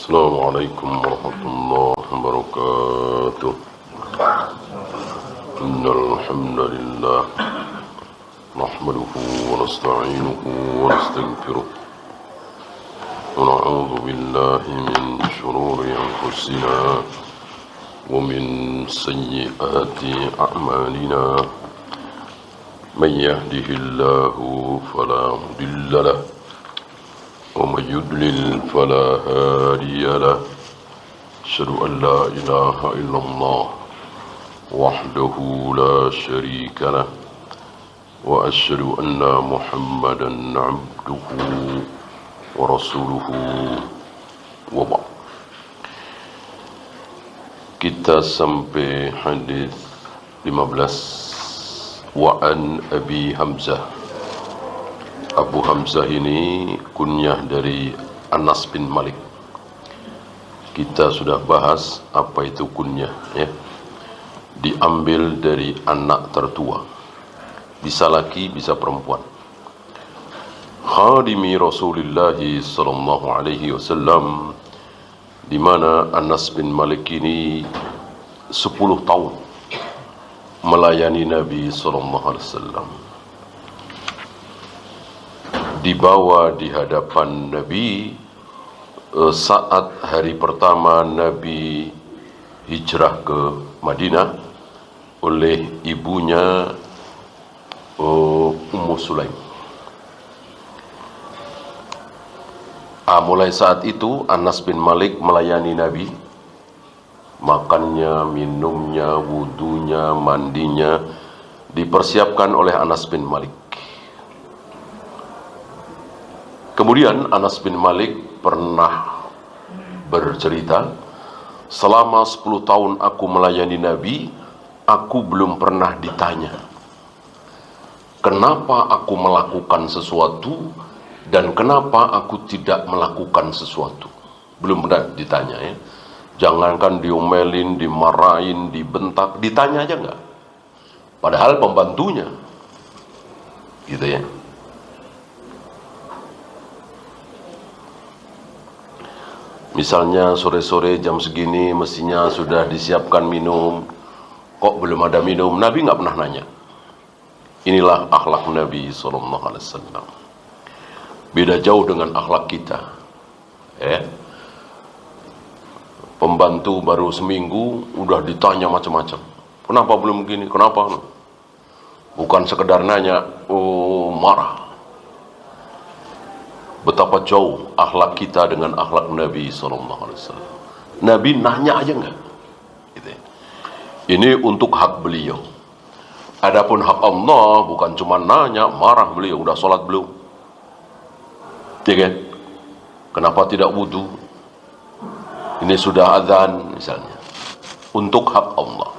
السلام عليكم ورحمة الله وبركاته. إن الحمد لله نحمده ونستعينه ونستغفره ونعوذ بالله من شرور أنفسنا ومن سيئات أعمالنا. من يهده الله فلا مضل له ومن يضلل فلا هادي له. أشهد أن لا إله إلا الله وحده لا شريك له وأشهد أن محمدا عبده ورسوله وبعد. Kita sampai hadis 15. Wa an Abi Hamzah. Abu Hamzah ini kunyah dari Anas bin Malik. Kita sudah bahas apa itu kunyah, ya. Diambil dari anak tertua, bisa laki bisa perempuan. Khadimi Rasulullah sallallahu alaihi wasallam, di mana Anas bin Malik ini 10 tahun melayani Nabi sallallahu alaihi wasallam. Dibawa di hadapan Nabi saat hari pertama Nabi hijrah ke Madinah oleh ibunya Ummu Sulaim. Mulai saat itu Anas bin Malik melayani Nabi, makannya, minumnya, wudunya, mandinya dipersiapkan oleh Anas bin Malik. Kemudian Anas bin Malik pernah bercerita, selama 10 tahun aku melayani Nabi, aku belum pernah ditanya kenapa aku melakukan sesuatu dan kenapa aku tidak melakukan sesuatu. Belum pernah ditanya, ya. Jangankan diomelin, dimarahin, dibentak, ditanya aja enggak. Padahal pembantunya, gitu ya. Misalnya sore-sore jam segini mestinya sudah disiapkan minum, kok belum ada minum? Nabi nggak pernah nanya. Inilah akhlak Nabi SAW. Beda jauh dengan akhlak kita. Pembantu baru seminggu udah ditanya macam-macam. Kenapa belum begini? Kenapa? Bukan sekedar nanya, marah. Betapa jauh akhlak kita dengan akhlak Nabi SAW. Nabi nanya aja enggak. Gitu ya. Ini untuk hak beliau. Adapun hak Allah bukan cuma nanya, marah beliau, udah sholat belum? Ya kan? Kenapa tidak wudu? Ini sudah azan misalnya. Untuk hak Allah.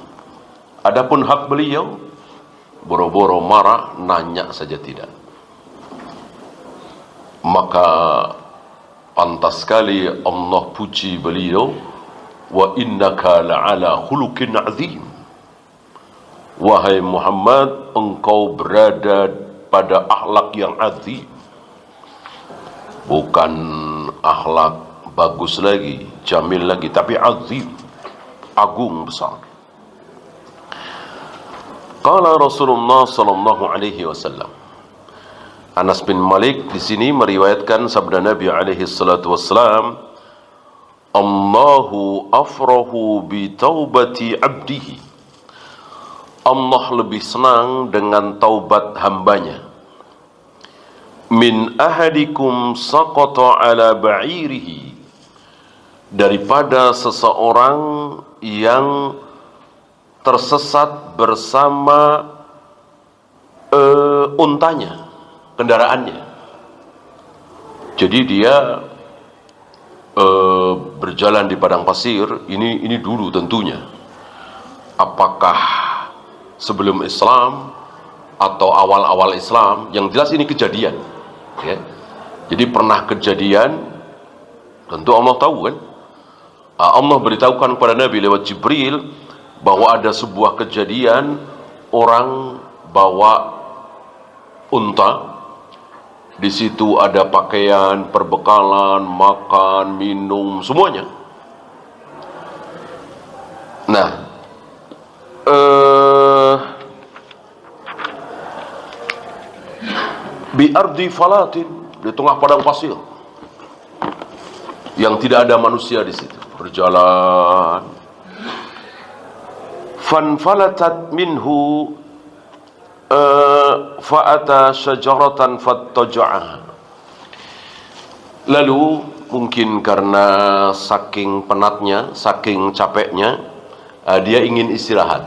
Adapun hak beliau, boro-boro marah, nanya saja tidak. Maka pantas sekali Allah puji beliau, wa innaka la'ala khuluqin azim. Wahai Muhammad, engkau berada pada akhlak yang azim. Bukan akhlak bagus lagi, jamil lagi, tapi azim, agung besar. Qala Rasulullah sallallahu alaihi wasallam. Anas bin Malik di sini meriwayatkan sabda Nabi alaihi salatu wassalam, Allahu afrahu bi taubati abdihi. Allah lebih senang dengan taubat hambanya. Min ahadikum saqata ala ba'irihi. Daripada seseorang yang tersesat bersama untanya, kendaraannya. Jadi dia berjalan di padang pasir, ini dulu tentunya. Apakah sebelum Islam atau awal-awal Islam? Yang jelas ini kejadian, ya. Jadi pernah kejadian, tentu Allah tahu kan. Allah beritahukan kepada Nabi lewat Jibril bahwa ada sebuah kejadian orang bawa unta Di situ ada pakaian, perbekalan, makan, minum, semuanya. Nah, bi ardi falatin, di tengah padang pasir yang tidak ada manusia di situ. Berjalan. Fanfalatat minhu fa'ata syajaratan fattaja'aha. Lalu mungkin karena saking penatnya, saking capeknya, dia ingin istirahat.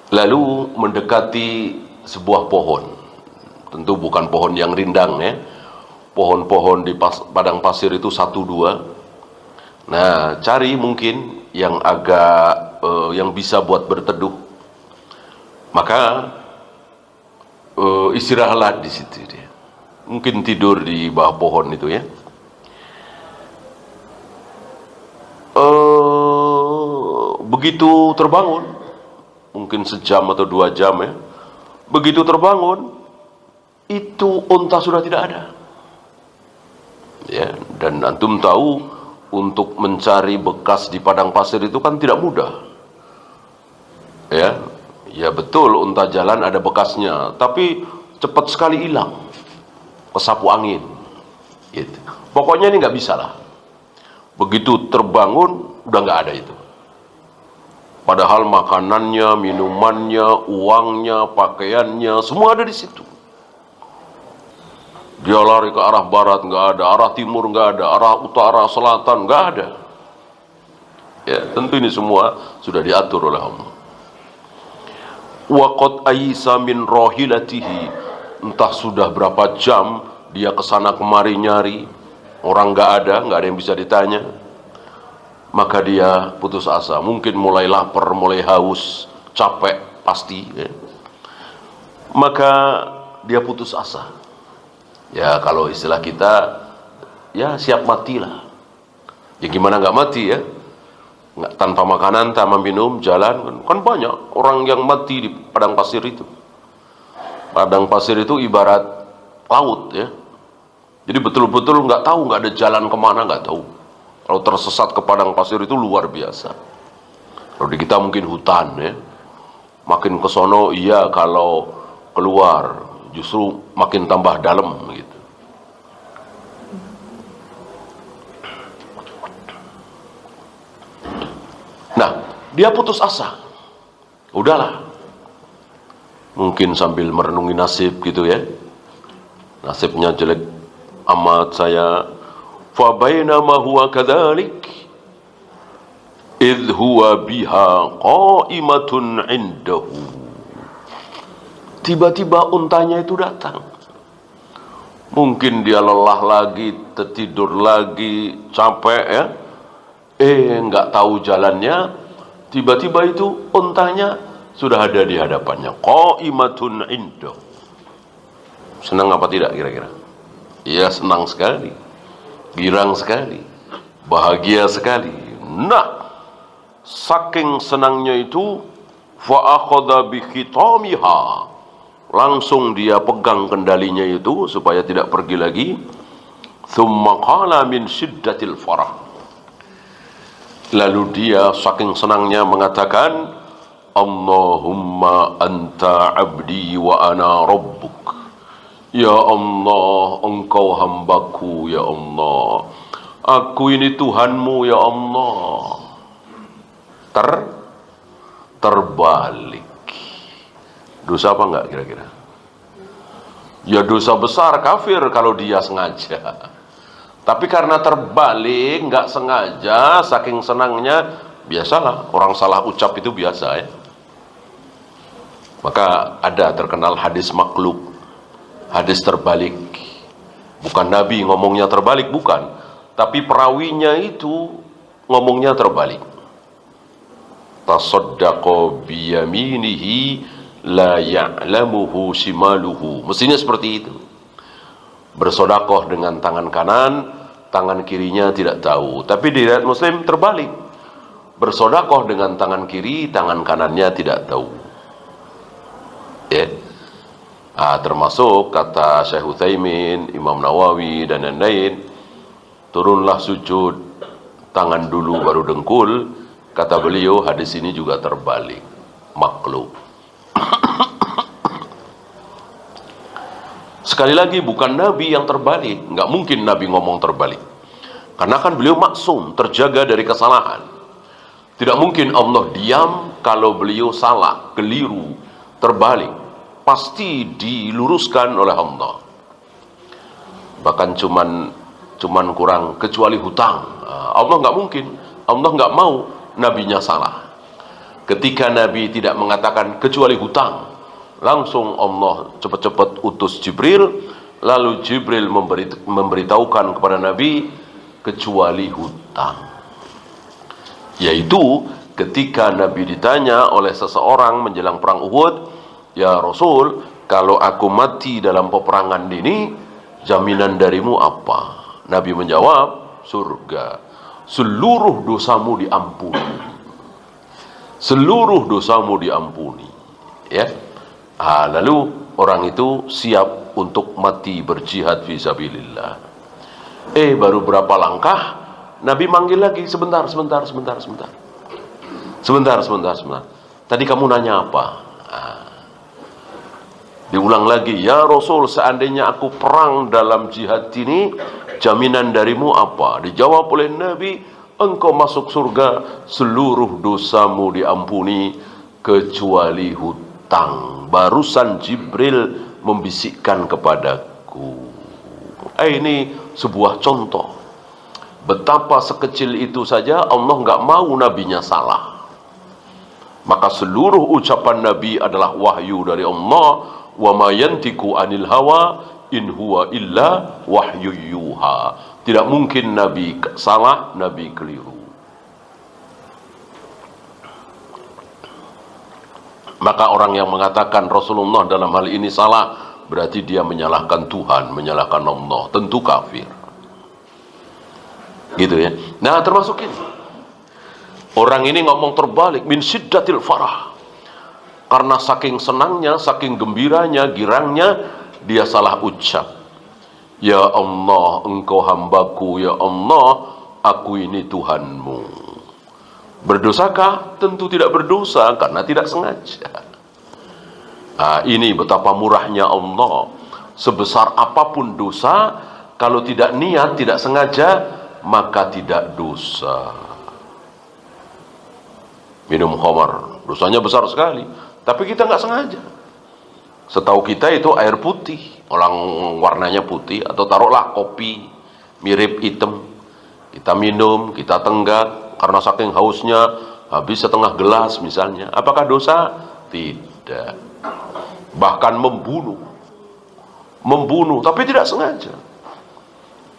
Lalu mendekati sebuah pohon. Tentu bukan pohon yang rindang ya. Pohon-pohon di padang pasir itu 1-2. Nah, cari mungkin yang agak yang bisa buat berteduh. Maka istirahatlah di situ dia. Mungkin tidur di bawah pohon itu ya. Begitu terbangun, mungkin sejam atau 2 jam ya. Begitu terbangun, itu unta sudah tidak ada. Ya, dan antum tahu untuk mencari bekas di padang pasir itu kan tidak mudah. Ya betul, unta jalan ada bekasnya, tapi cepat sekali hilang, kesapu angin. Gitu. Pokoknya ini nggak bisa lah. Begitu terbangun, udah nggak ada itu. Padahal makanannya, minumannya, uangnya, pakaiannya, semua ada di situ. Dia lari ke arah barat, nggak ada. Arah timur, nggak ada. Arah utara, selatan, nggak ada. Ya, tentu ini semua sudah diatur oleh Allah. Waqad aisa min rohilatihi. Entah sudah berapa jam dia kesana kemari nyari. Orang nggak ada yang bisa ditanya. Maka dia putus asa. Mungkin mulai lapar, mulai haus, capek, pasti. Ya. Maka dia putus asa. Ya kalau istilah kita, ya siap matilah. Ya gimana nggak mati ya? Nggak, tanpa makanan, tanpa minum, jalan. Kan banyak orang yang mati di padang pasir itu. Padang pasir itu ibarat laut ya. Jadi betul-betul nggak tahu, nggak ada jalan kemana, nggak tahu. Kalau tersesat ke padang pasir itu luar biasa. Kalau di kita mungkin hutan ya. Makin ke sono iya, kalau keluar justru makin tambah dalam gitu. Nah, dia putus asa. Udahlah. Mungkin sambil merenungi nasib gitu ya. Nasibnya jelek amat saya. Fa bainama huwa kadzalik idh huwa biha qa'imatun 'indahu. Tiba-tiba untanya itu datang. Mungkin dia lelah lagi, tertidur lagi, capek ya. Nggak tahu jalannya. Tiba-tiba itu untanya sudah ada di hadapannya. Qa'imatun 'indahu. Senang apa tidak kira-kira? Iya, senang sekali. Girang sekali. Bahagia sekali. Nah, saking senangnya itu fa akhadha bi khitamiha. Langsung dia pegang kendalinya itu supaya tidak pergi lagi. Thumma qala min syiddatil farah. Lalu dia saking senangnya mengatakan, Allahumma anta abdi wa ana rabbuk. Ya Allah, engkau hambaku ya Allah. Aku ini Tuhanmu ya Allah. Terbalik. Dosa apa enggak kira-kira? Ya dosa besar, kafir kalau dia sengaja. Tapi karena terbalik, enggak sengaja, saking senangnya, biasalah orang salah ucap itu biasa ya. Maka ada terkenal hadis maklub, hadis terbalik. Bukan Nabi ngomongnya terbalik, bukan. Tapi perawinya itu ngomongnya terbalik. Tasaddaqa biyaminihi la ya'lamuhu shimaluhu. Mestinya seperti itu. Bersodakoh dengan tangan kanan, tangan kirinya tidak tahu. Tapi di riwayat Muslim terbalik. Bersodakoh dengan tangan kiri, tangan kanannya tidak tahu. Ya. Termasuk kata Syekh Utsaimin, Imam Nawawi dan lain-lain, turunlah sujud, tangan dulu baru dengkul. Kata beliau, hadis ini juga terbalik, makhluk. Sekali lagi, bukan Nabi yang terbalik, nggak mungkin Nabi ngomong terbalik, karena kan beliau maksum, terjaga dari kesalahan. Tidak mungkin Allah diam kalau beliau salah, keliru, terbalik. Pasti diluruskan oleh Allah. Bahkan cuman kurang, kecuali hutang. Allah nggak mungkin, Allah nggak mau nabinya salah. Ketika Nabi tidak mengatakan kecuali hutang, langsung Allah cepat-cepat utus Jibril, lalu Jibril memberitahukan kepada Nabi kecuali hutang. Yaitu ketika Nabi ditanya oleh seseorang menjelang perang Uhud, "Ya Rasul, kalau aku mati dalam peperangan ini, jaminan darimu apa?" Nabi menjawab, "Surga. Seluruh dosamu diampuni. Seluruh dosamu diampuni." Ya. Lalu orang itu siap untuk mati berjihad fisabilillah. Baru berapa langkah, Nabi manggil lagi, sebentar. Tadi kamu nanya apa? Diulang lagi, "Ya Rasul, seandainya aku perang dalam jihad ini, jaminan darimu apa?" Dijawab oleh Nabi, "Engkau masuk surga, seluruh dosamu diampuni, kecuali hutang. Barusan Jibril membisikkan kepadaku." Ini sebuah contoh. Betapa sekecil itu saja Allah nggak mau nabinya salah. Maka seluruh ucapan Nabi adalah wahyu dari Allah. Wa ma yantiqu anil hawa in huwa illa wahyu yuha. Tidak mungkin Nabi salah, Nabi keliru. Maka orang yang mengatakan Rasulullah dalam hal ini salah, berarti dia menyalahkan Tuhan, menyalahkan Allah. Tentu kafir. Gitu ya. Nah, termasuk ini. Orang ini ngomong terbalik, min syiddatil farah. Karena saking senangnya, saking gembiranya, girangnya, dia salah ucap. "Ya Allah, engkau hambaku, ya Allah, aku ini Tuhanmu." Berdosakah? Tentu tidak berdosa, karena tidak sengaja. Ini betapa murahnya Allah. Sebesar apapun dosa, kalau tidak niat, tidak sengaja, maka tidak dosa. Minum khamar, dosanya besar sekali, tapi kita nggak sengaja. Setahu kita itu air putih, orang warnanya putih, atau taruhlah kopi mirip hitam. Kita minum, kita tenggak, karena saking hausnya habis setengah gelas misalnya. Apakah dosa? Tidak. Bahkan membunuh, tapi tidak sengaja.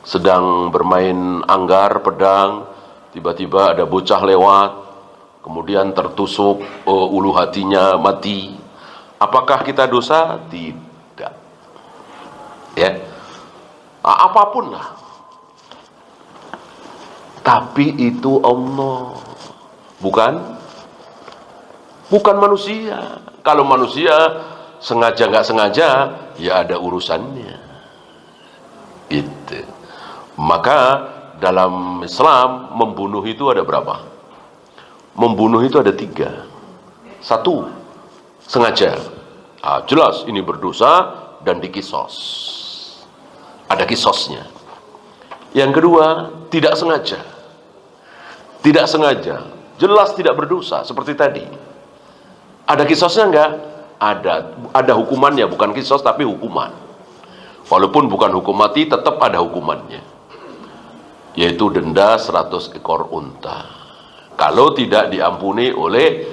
Sedang bermain anggar, pedang, tiba-tiba ada bocah lewat, kemudian tertusuk ulu hatinya, mati. Apakah kita dosa? Tidak. Ya. Apapun lah. Tapi itu Allah. Bukan manusia. Kalau manusia sengaja nggak sengaja, ya ada urusannya. Gitu. Maka dalam Islam membunuh itu ada berapa? Membunuh itu ada 3. 1, sengaja. Jelas ini berdosa dan dikisos. Ada kisosnya. Yang kedua, tidak sengaja. Tidak sengaja. Jelas tidak berdosa seperti tadi. Ada kisosnya enggak? Ada hukumannya, bukan kisos tapi hukuman. Walaupun bukan hukum mati, tetap ada hukumannya. Yaitu denda 100 ekor unta. Kalau tidak diampuni oleh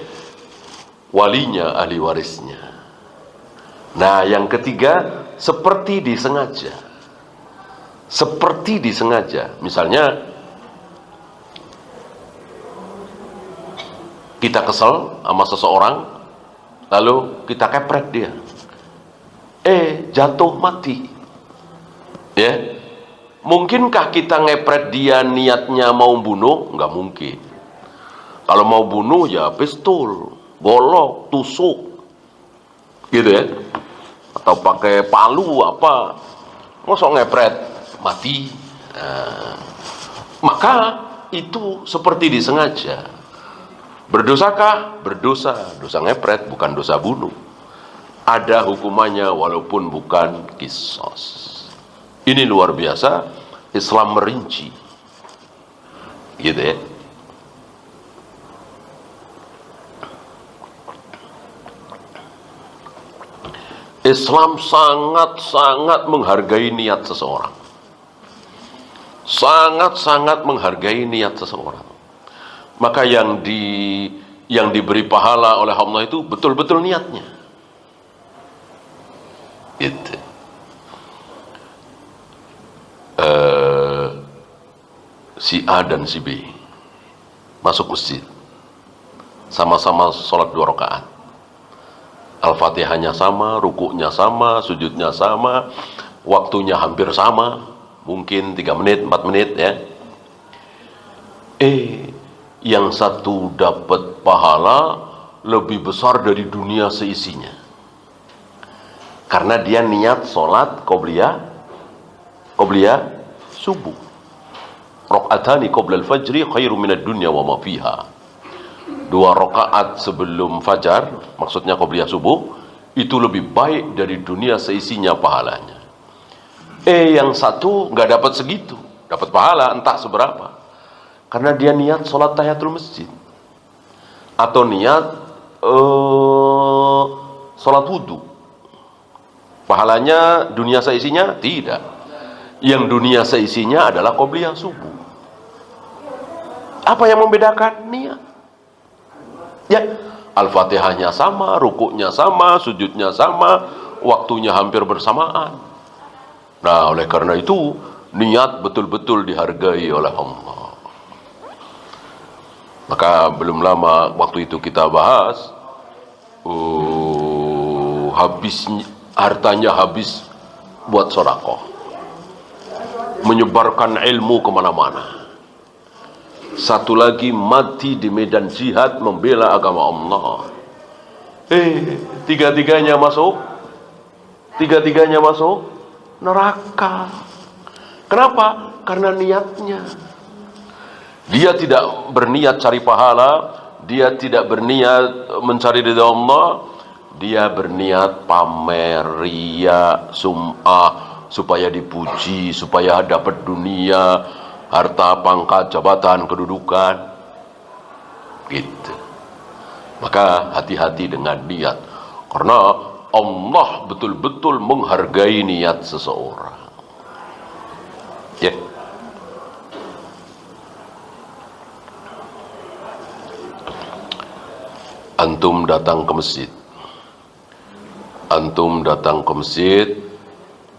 walinya, ahli warisnya. Nah, yang ketiga, seperti disengaja. Seperti disengaja. Misalnya, kita kesel sama seseorang, lalu kita kepret dia. Jatuh mati. Ya. Mungkinkah kita ngepret dia niatnya mau bunuh? Nggak mungkin. Kalau mau bunuh ya pistol, golok, tusuk. Gitu ya. atau pakai palu apa, mosok ngepret mati. Maka itu seperti disengaja. Berdosakah? Berdosa. Dosa ngepret, bukan dosa bunuh. Ada hukumannya walaupun bukan qisas. Ini luar biasa, Islam merinci. Gitu ya. Islam sangat-sangat menghargai niat seseorang. Sangat-sangat menghargai niat seseorang. Maka yang diberi pahala oleh Allah itu betul-betul niatnya. Gitu. Si A dan si B masuk masjid, sama-sama sholat 2 rakaat. Al-Fatihahnya sama, rukuknya sama, sujudnya sama, waktunya hampir sama, mungkin 3 menit, 4 menit ya. Yang satu dapat pahala lebih besar dari dunia seisinya. Karena dia niat sholat qobliyah subuh. Rakaatani qabla al-fajri khairu minad dunya wa ma fiha. 2 rakaat sebelum fajar, maksudnya qobliyah subuh, itu lebih baik dari dunia seisinya pahalanya. Yang satu nggak dapat segitu, dapat pahala entah seberapa. Karena dia niat sholat tahiyatul masjid. Atau niat sholat wudhu. Pahalanya dunia seisinya? Tidak. Yang dunia seisinya adalah qobliyah subuh. Apa yang membedakan? Niat. Ya, Al-Fatihahnya sama, rukuknya sama, sujudnya sama, waktunya hampir bersamaan. Nah, oleh karena itu, niat betul-betul dihargai oleh Allah. Maka belum lama waktu itu kita bahas, hartanya habis buat sedekah, menyebarkan ilmu kemana-mana. Satu lagi mati di medan jihad membela agama Allah. Tiga-tiganya masuk neraka. Kenapa? Karena niatnya. Dia tidak berniat cari pahala, dia tidak berniat mencari ridha Allah, dia berniat pamer, riya, sum'ah, supaya dipuji, supaya dapat dunia, harta, pangkat, jabatan, kedudukan, gitu. Maka hati-hati dengan niat, karena Allah betul-betul menghargai niat seseorang. Ya. Antum datang ke masjid,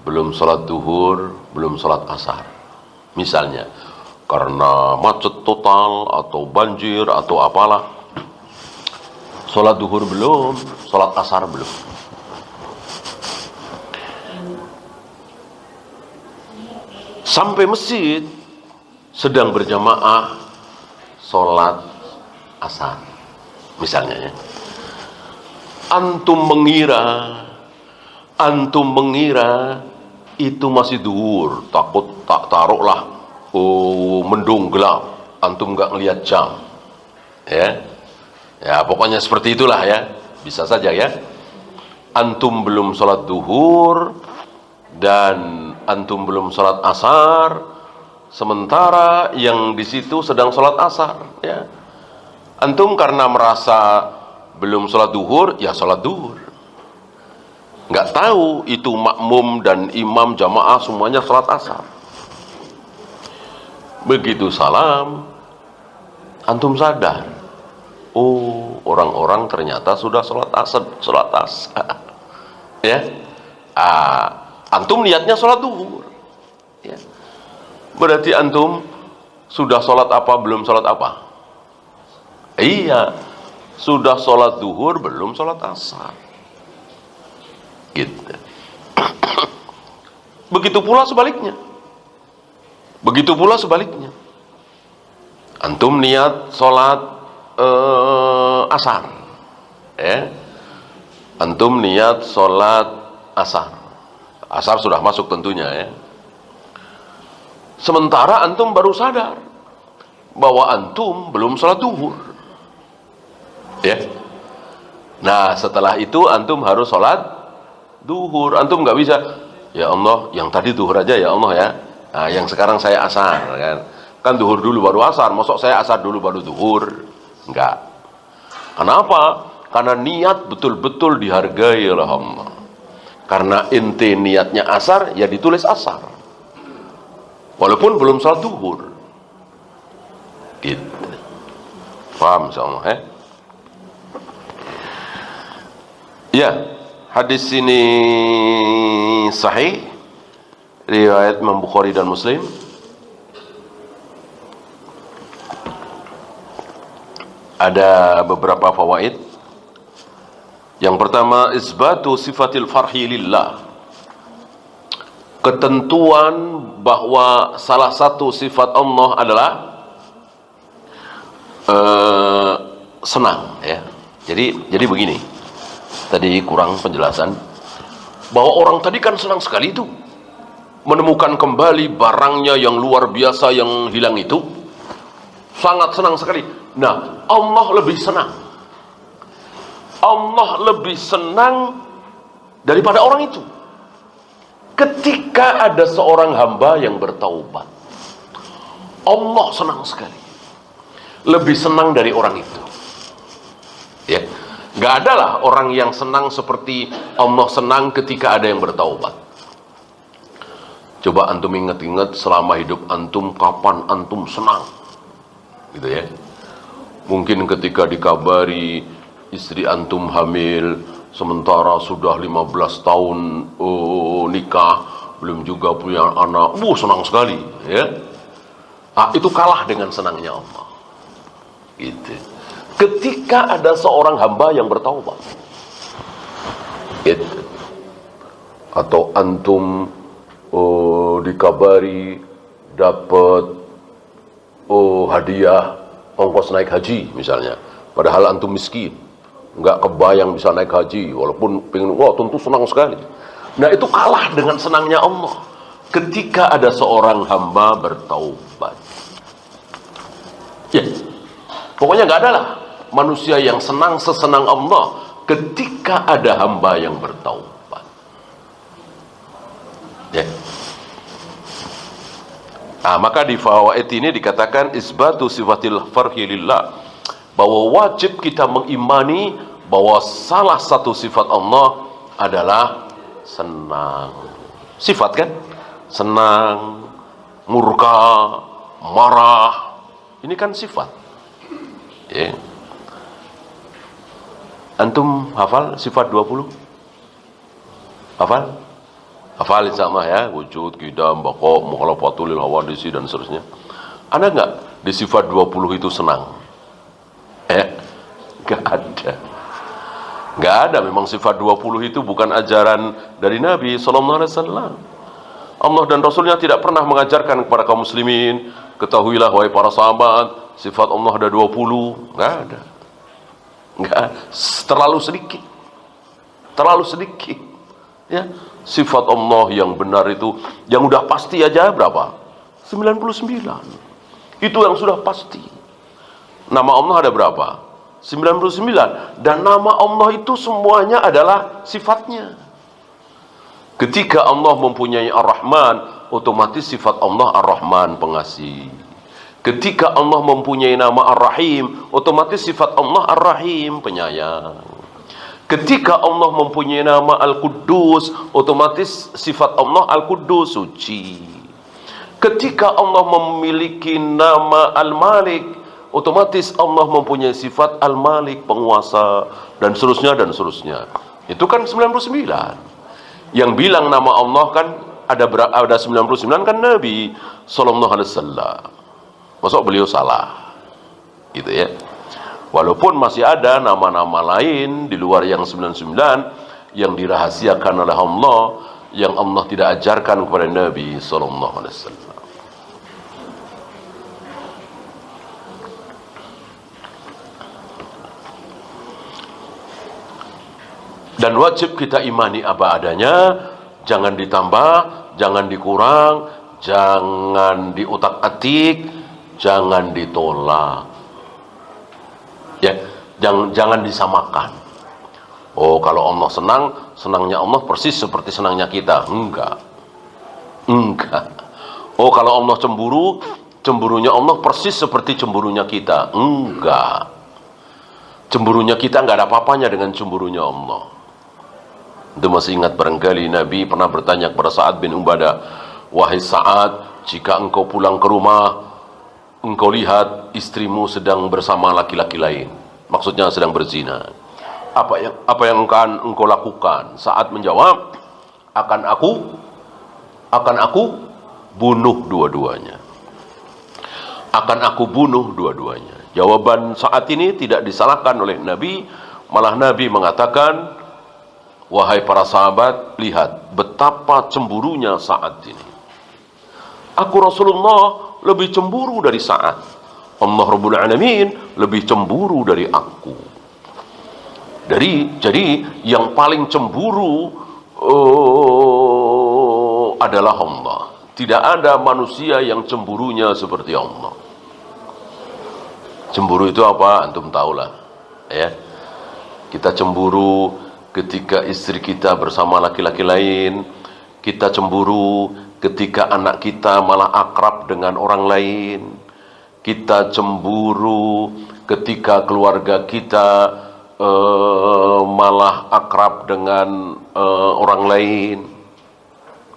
belum sholat duhur, belum sholat asar. Misalnya, karena macet total, atau banjir, atau apalah. Sholat duhur belum, sholat asar belum. Sampai masjid, sedang berjamaah, sholat asar. Misalnya ya. Antum mengira itu masih duhur, takut tak taruhlah mendung gelap, antum nggak ngelihat jam, ya pokoknya seperti itulah ya, bisa saja ya. Antum belum sholat duhur dan antum belum sholat asar, sementara yang di situ sedang sholat asar, ya. Antum karena merasa belum sholat duhur, ya sholat duhur. Nggak tahu itu makmum dan imam jamaah semuanya sholat asar. Begitu salam, antum sadar, oh orang-orang ternyata sudah sholat asar. Ya, antum niatnya sholat duhur. Ya. Berarti antum sudah sholat apa, belum sholat apa? Iya, sudah sholat duhur, belum sholat asar. Gitu. Begitu pula sebaliknya. Antum niat sholat asar, ya. Antum niat sholat asar. Asar sudah masuk tentunya ya. Sementara antum baru sadar bahwa antum belum sholat duhur. Ya. Nah, setelah itu antum harus sholat duhur. Antum nggak bisa, ya Allah, yang tadi duhur aja ya Allah ya. Nah, yang sekarang saya asar kan. Kan duhur dulu baru asar. Masuk saya asar dulu baru duhur. Enggak. Kenapa? Karena niat betul-betul dihargai oleh Allah. Karena inti niatnya asar, ya ditulis asar. Walaupun belum sholat duhur. Gitu. Paham insyaallah ya? Ya, hadis ini sahih, riwayat Imam Bukhari dan Muslim. Ada beberapa fawaid. Yang pertama, isbatu sifatil farhi lillah. Ketentuan bahwa salah satu sifat Allah adalah senang ya. Jadi begini. Tadi kurang penjelasan bahwa orang tadi kan senang sekali itu menemukan kembali barangnya yang luar biasa yang hilang itu, sangat senang sekali. Nah, Allah lebih senang. Allah lebih senang daripada orang itu ketika ada seorang hamba yang bertaubat. Allah senang sekali, lebih senang dari orang itu ya. Gak adalah orang yang senang seperti Allah senang ketika ada yang bertaubat. Coba antum ingat-ingat selama hidup antum, kapan antum senang gitu ya. Mungkin ketika dikabari istri antum hamil, sementara sudah 15 tahun nikah, belum juga punya anak, senang sekali ya. Itu kalah dengan senangnya Allah gitu. Ketika ada seorang hamba yang bertaubat gitu. Atau antum dikabari dapat hadiah ongkos naik haji misalnya, padahal antum miskin, nggak kebayang bisa naik haji, walaupun pengen, tentu senang sekali. Nah, itu kalah dengan senangnya Allah ketika ada seorang hamba bertaubat ya. Pokoknya nggak ada lah manusia yang senang sesenang Allah ketika ada hamba yang bertaubat ya. Nah, maka di fawaid ini dikatakan isbatu sifatil farhi lillah, bahwa wajib kita mengimani bahwa salah satu sifat Allah adalah senang. Sifat kan? Senang, murka, marah. Ini kan sifat ya. Antum hafal sifat 20? Hafal? Hafal insyaallah ya. Wujud, qidam, baqa, mukhalafatul lil hawadisi dan seterusnya. Ada nggak di sifat 20 itu senang? Nggak ada. Nggak ada. Memang sifat 20 itu bukan ajaran dari Nabi SAW. Allah dan Rasulnya tidak pernah mengajarkan kepada kaum muslimin, ketahuilah wahai para sahabat, sifat Allah ada 20. Nggak ada. Enggak, terlalu sedikit ya. Sifat Allah yang benar itu, yang udah pasti aja berapa? 99. Itu yang sudah pasti. Nama Allah ada berapa? 99. Dan nama Allah itu semuanya adalah sifatnya. Ketika Allah mempunyai Ar-Rahman, otomatis sifat Allah Ar-Rahman, pengasih. Ketika Allah mempunyai nama Ar-Rahim, otomatis sifat Allah Ar-Rahim, penyayang. Ketika Allah mempunyai nama Al-Quddus, otomatis sifat Allah Al-Quddus, suci. Ketika Allah memiliki nama Al-Malik, otomatis Allah mempunyai sifat Al-Malik, penguasa, dan seterusnya dan seterusnya. Itu kan 99. Yang bilang nama Allah kan ada 99 kan Nabi sallallahu alaihi wasallam. Masuk beliau salah gitu ya. Walaupun masih ada nama-nama lain di luar yang 99 yang dirahasiakan oleh Allah, yang Allah tidak ajarkan kepada Nabi sallallahu alaihi wasallam. Dan wajib kita imani apa adanya, jangan ditambah, jangan dikurang, jangan diutak-atik, jangan ditolak. Ya, jangan disamakan. Oh, kalau Allah senang, senangnya Allah persis seperti senangnya kita. Enggak. Oh, kalau Allah cemburu, cemburunya Allah persis seperti cemburunya kita. Enggak. Cemburunya kita enggak ada apa-apanya dengan cemburunya Allah. Itu masih ingat barangkali Nabi pernah bertanya kepada Sa'ad bin Ubadah, "Wahai Sa'ad, jika engkau pulang ke rumah, engkau lihat istrimu sedang bersama laki-laki lain." Maksudnya sedang berzina. Apa yang akan engkau lakukan? Sa'ad menjawab, akan aku bunuh dua-duanya. Akan aku bunuh dua-duanya. Jawaban Sa'ad ini tidak disalahkan oleh Nabi, malah Nabi mengatakan, "Wahai para sahabat, lihat betapa cemburunya Sa'ad ini. Aku Rasulullah lebih cemburu dari Sa'ad. Allah Rabbul Alamin lebih cemburu dari aku." Jadi yang paling cemburu adalah Allah. Tidak ada manusia yang cemburunya seperti Allah. Cemburu itu apa? Antum tahulah, ya. Kita cemburu ketika istri kita bersama laki-laki lain. Kita cemburu ketika anak kita malah akrab dengan orang lain. Kita cemburu ketika keluarga kita malah akrab dengan orang lain.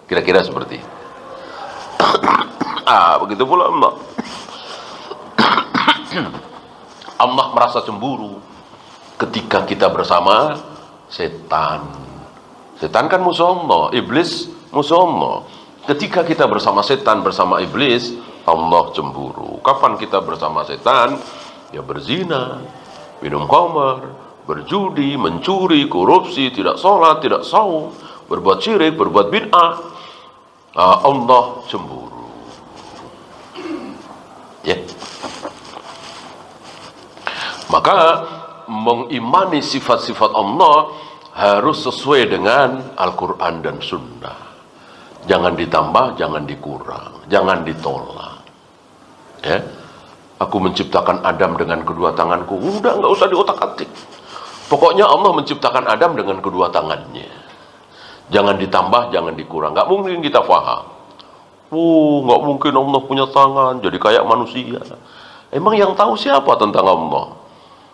Kira-kira seperti itu. Begitu pula Allah. Allah merasa cemburu ketika kita bersama setan. Setan kan musuh Allah, iblis musuh Allah. Ketika kita bersama setan, bersama iblis, Allah cemburu. Kapan kita bersama setan? Ya berzina, minum khamar, berjudi, mencuri, korupsi, tidak sholat, tidak saum, berbuat syirik, berbuat bid'ah. Allah cemburu. Ya. Maka mengimani sifat-sifat Allah harus sesuai dengan Al-Quran dan Sunnah. Jangan ditambah, jangan dikurang, jangan ditolak. Ya. Aku menciptakan Adam dengan kedua tanganku. Udah, nggak usah diotak-atik. Pokoknya Allah menciptakan Adam dengan kedua tangannya. Jangan ditambah, jangan dikurang. Nggak mungkin kita faham. Nggak mungkin Allah punya tangan, jadi kayak manusia. Emang yang tahu siapa tentang Allah?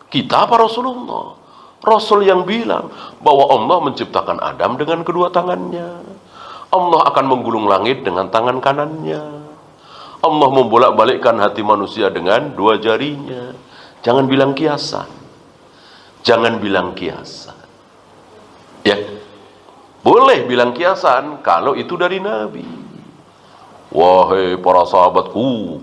Kita apa Rasulullah? Rasul yang bilang bahwa Allah menciptakan Adam dengan kedua tangannya. Allah akan menggulung langit dengan tangan kanannya. Allah membolak-balikkan hati manusia dengan dua jarinya. Jangan bilang kiasan. Jangan bilang kiasan. Ya. Boleh bilang kiasan kalau itu dari Nabi. Wahai para sahabatku,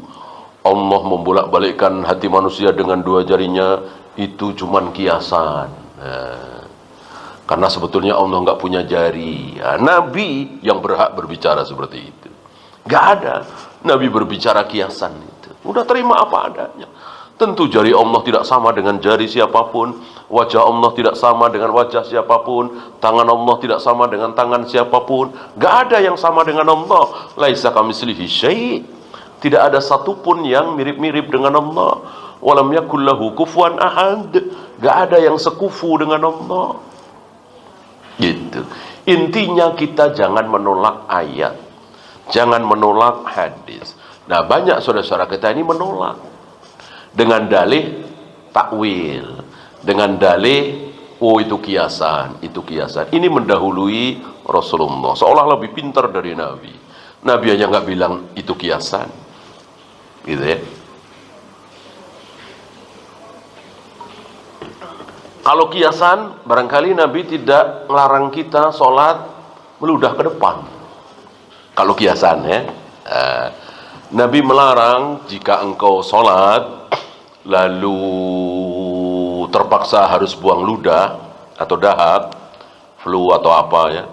Allah membolak-balikkan hati manusia dengan dua jarinya, itu cuman kiasan. Karena sebetulnya Allah nggak punya jari. Nabi yang berhak berbicara seperti itu. Nggak ada Nabi berbicara kiasan itu. Udah terima apa adanya. Tentu jari Allah tidak sama dengan jari siapapun, wajah Allah tidak sama dengan wajah siapapun, tangan Allah tidak sama dengan tangan siapapun. Nggak ada yang sama dengan Allah. Laisa kamitslihi syai'. Tidak ada satupun yang mirip-mirip dengan Allah. Walam yakul lahu kufuwan ahad. Nggak ada yang sekufu dengan Allah. Gitu. Intinya kita jangan menolak ayat, jangan menolak hadis. Nah, banyak saudara-saudara kita ini menolak dengan dalih takwil, dengan dalih itu kiasan, itu kiasan. Ini mendahului Rasulullah, seolah lebih pintar dari Nabi. Nabi aja nggak bilang itu kiasan, gitu ya. Kalau kiasan, barangkali Nabi tidak melarang kita sholat meludah ke depan. Kalau kiasan ya, Nabi melarang jika engkau sholat lalu terpaksa harus buang ludah atau dahak, flu atau apa ya,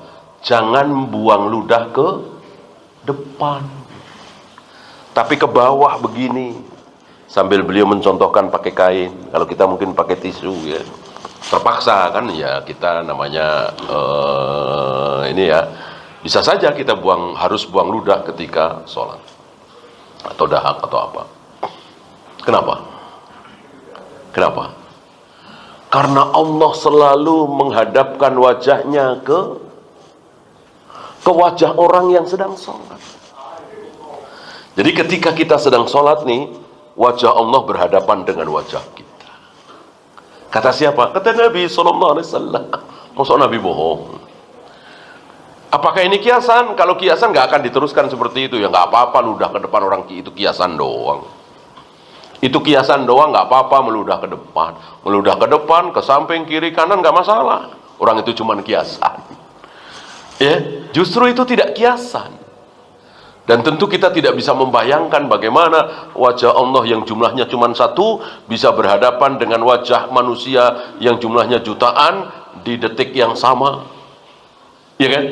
jangan buang ludah ke depan, tapi ke bawah begini, sambil beliau mencontohkan pakai kain. Kalau kita mungkin pakai tisu ya. terpaksa kan ya, kita namanya ini ya, bisa saja kita harus buang ludah ketika sholat atau dahak atau apa. Kenapa? Karena Allah selalu menghadapkan wajahnya ke wajah orang yang sedang sholat. Jadi ketika kita sedang sholat nih, wajah Allah berhadapan dengan wajah kita. Kata siapa? Kata Nabi SAW. Maksud Nabi bohong? Apakah ini kiasan? Kalau kiasan nggak akan diteruskan seperti itu. Ya nggak apa-apa ludah ke depan orang, itu kiasan doang. Itu kiasan doang, nggak apa-apa meludah ke depan. Meludah ke depan, ke samping, kiri, kanan nggak masalah. Orang itu cuma kiasan. Ya, justru itu tidak kiasan. Dan tentu kita tidak bisa membayangkan bagaimana wajah Allah yang jumlahnya cuma satu bisa berhadapan dengan wajah manusia yang jumlahnya jutaan di detik yang sama. Iya kan?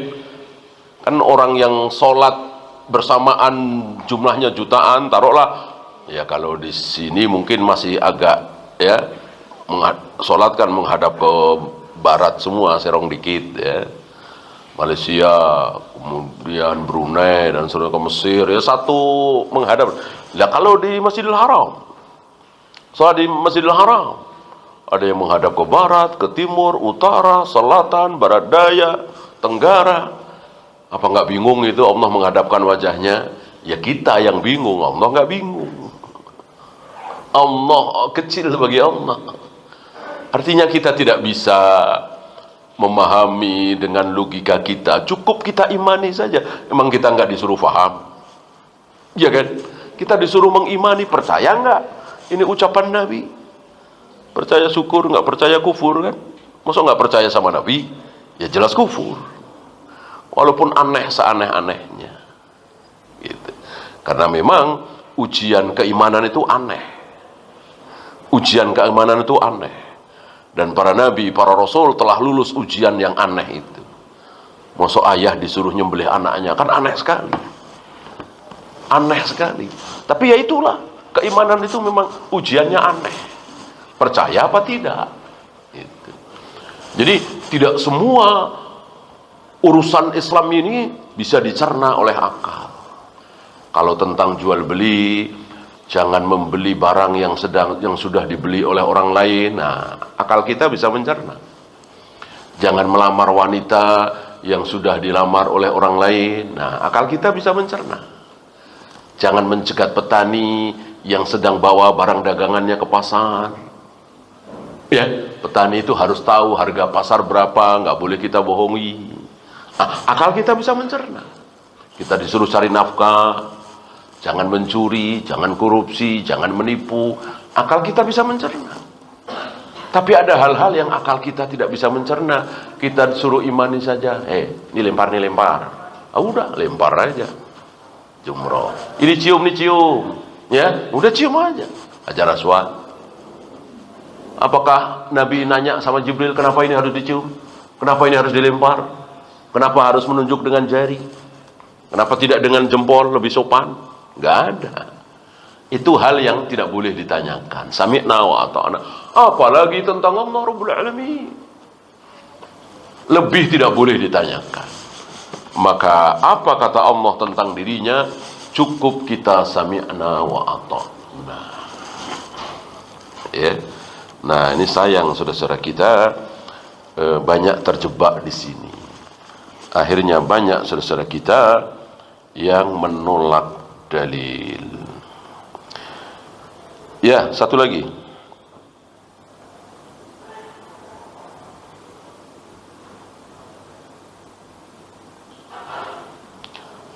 Kan orang yang sholat bersamaan jumlahnya jutaan, taruhlah, ya kalau di sini mungkin masih agak ya, sholat kan menghadap ke barat semua, serong dikit ya. Malaysia, kemudian Brunei dan saudara ke Mesir, ya satu menghadap. Nah kalau di Masjidil Haram, sholat di Masjidil Haram, ada yang menghadap ke barat, ke timur, utara, selatan, barat daya, tenggara. Apa nggak bingung itu Allah menghadapkan wajahnya? Ya kita yang bingung, Allah nggak bingung. Allah kecil bagi Allah. Artinya kita tidak bisa memahami dengan logika kita, cukup kita imani saja. Memang kita nggak disuruh paham, ya kan? Kita disuruh mengimani, percaya nggak? Ini ucapan Nabi. Percaya syukur, nggak percaya kufur kan? Masa nggak percaya sama Nabi? Ya jelas kufur. Walaupun aneh seaneh-anehnya, gitu. Karena memang ujian keimanan itu aneh. Ujian keimanan itu aneh. Dan para nabi, para rasul telah lulus ujian yang aneh itu. Masa ayah disuruh nyembelih anaknya, kan aneh sekali. Aneh sekali. Tapi ya itulah, keimanan itu memang ujiannya aneh. Percaya apa tidak? Gitu. Jadi tidak semua urusan Islam ini bisa dicerna oleh akal. Kalau tentang jual beli, jangan membeli barang yang sudah dibeli oleh orang lain. Nah, akal kita bisa mencerna. Jangan melamar wanita yang sudah dilamar oleh orang lain. Nah, akal kita bisa mencerna. Jangan mencegat petani yang sedang bawa barang dagangannya ke pasar. Ya, petani itu harus tahu harga pasar berapa, nggak boleh kita bohongi. Nah, akal kita bisa mencerna. Kita disuruh cari nafkah. Jangan mencuri, jangan korupsi, jangan menipu. Akal kita bisa mencerna. Tapi ada hal-hal yang akal kita tidak bisa mencerna. Kita suruh imani saja. Ini lempar, ini lempar. Udah, lempar aja. Jumroh. Ini cium, ini cium. Ya, udah cium aja. Ajar aswad. Apakah Nabi nanya sama Jibril, kenapa ini harus dicium? Kenapa ini harus dilempar? Kenapa harus menunjuk dengan jari? Kenapa tidak dengan jempol, lebih sopan? Nggak ada. Itu hal yang tidak boleh ditanyakan. Sami'na wa ata'na. Apalagi tentang Allah Rabbul Alamin, lebih tidak boleh ditanyakan. Maka apa kata Allah tentang dirinya? Cukup kita sami'na wa ata'na. Ya. Nah, ini sayang saudara-saudara kita banyak terjebak di sini. Akhirnya banyak saudara-saudara kita yang menolak dalil. Ya, satu lagi.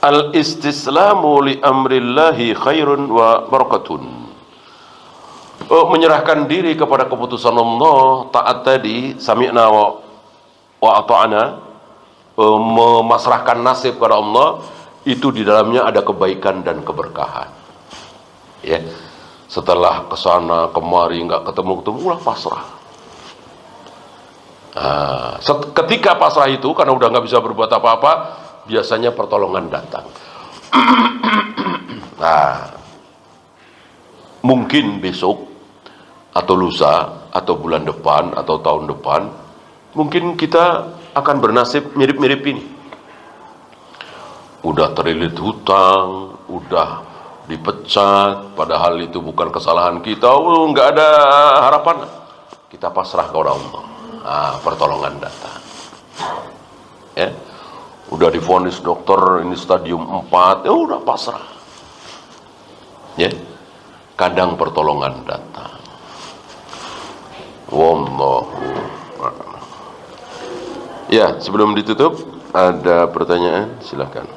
Al-istislamu li amrillahi khairun wa barakatun. Menyerahkan diri kepada keputusan Allah, taat tadi, sami'na wa ata'na, memasrahkan nasib kepada Allah, itu di dalamnya ada kebaikan dan keberkahan. Ya, setelah kesana kemari nggak ketemu, ulah pasrah. Ketika pasrah itu, karena udah nggak bisa berbuat apa-apa, biasanya pertolongan datang. Nah, mungkin besok atau lusa atau bulan depan atau tahun depan, mungkin kita akan bernasib mirip-mirip ini. Udah terlilit hutang, udah dipecat, padahal itu bukan kesalahan kita, nggak ada harapan. Kita pasrah kepada Allah. Pertolongan datang. Ya, udah divonis dokter ini stadium 4, ya udah pasrah. Ya, kadang pertolongan datang. Wallahu a'lam. Ya, sebelum ditutup ada pertanyaan, silakan.